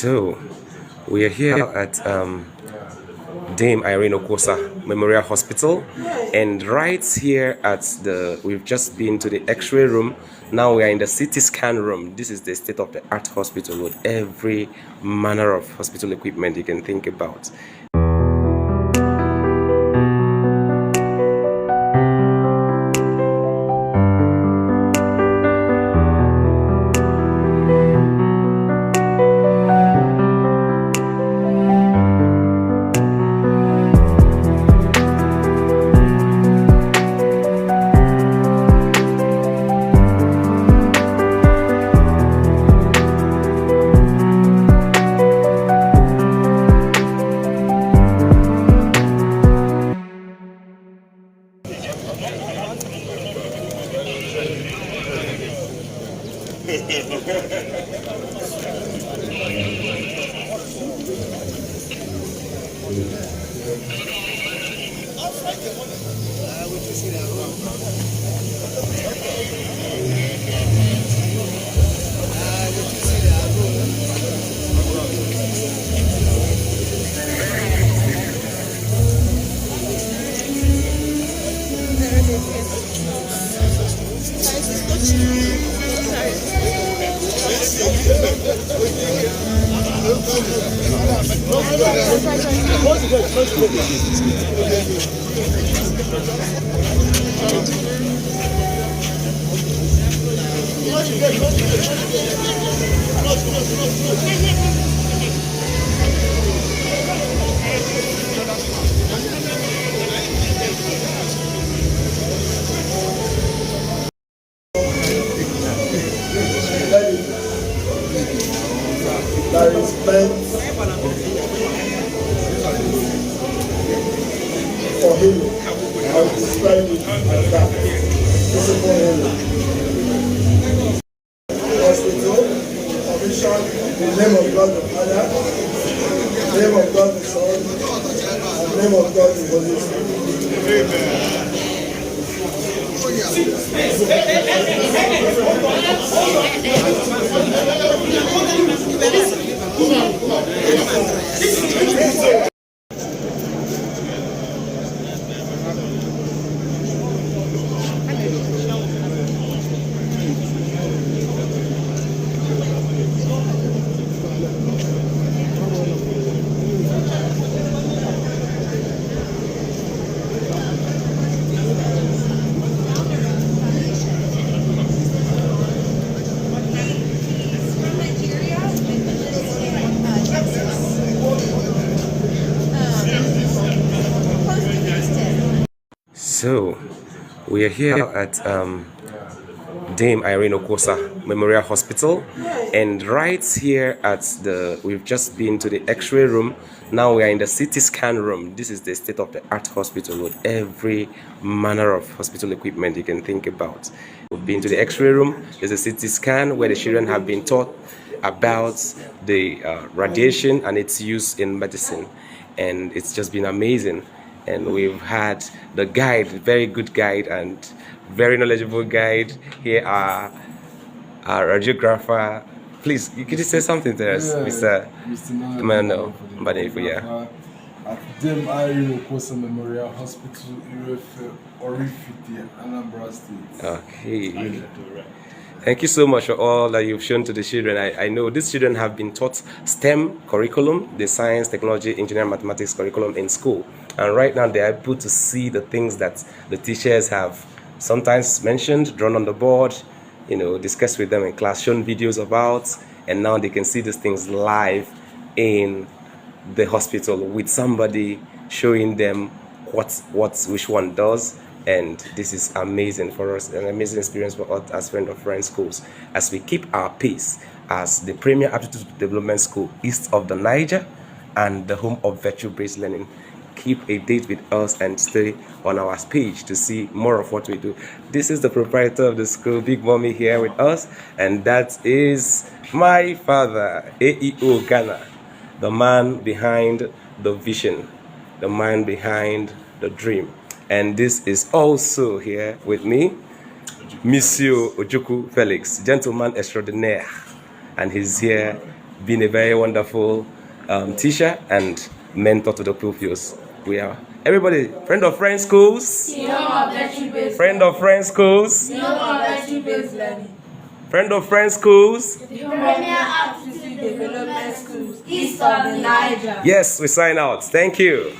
So, we are here at Dame Irene Okwuosa Memorial Hospital, and right here at we've just been to the X-ray room. Now we are in the CT scan room. This is the state-of-the-art hospital with every manner of hospital equipment you can think about. For him, I would describe it as that. Physical healing. Hospital, commission, in the name of God the Father, in the name of God the Son, and the name of God the Holy Spirit. Amen. So, we are here at Dame Irene Okwuosa Memorial Hospital, and right here at we've just been to the X-ray room. Now we are in the CT scan room. This is the state-of-the-art hospital with every manner of hospital equipment you can think about. We've been to the X-ray room. There's a CT scan where the children have been taught about the radiation and its use in medicine, and it's just been amazing. And we've had the guide, very good guide and very knowledgeable guide. Here are our radiographer. Please, could you say something to us, Mr. Emmanuel Mbanifu? At Dame Irene Okwuosa Memorial Hospital, Oraifite, Anambra State. Okay. Thank you so much for all that you've shown to the children. I know these children have been taught STEM curriculum, the science, technology, engineering, mathematics curriculum in school. And right now they're able to see the things that the teachers have sometimes mentioned, drawn on the board, discussed with them in class, shown videos about, and now they can see these things live in the hospital with somebody showing them which one does. And this is amazing for us, an amazing experience for us as Friend of Friends schools, as we keep our pace as the premier aptitude development school east of the Niger and the home of virtue-based learning. Keep a date with us and stay on our page to see more of what we do. This is the proprietor of the school, Big Mommy, here with us, and that is my father, AEO Ghana, the man behind the vision, the man behind the dream. And this is also here with me, Monsieur Ojukwu Felix, gentleman extraordinaire, and he's here been a very wonderful teacher and mentor to the pupils. We are everybody, friend of friends schools. Friend of friends schools. Friend of friends schools. The Premier Aptitude Development Schools, east of the Niger. Yes, we sign out. Thank you.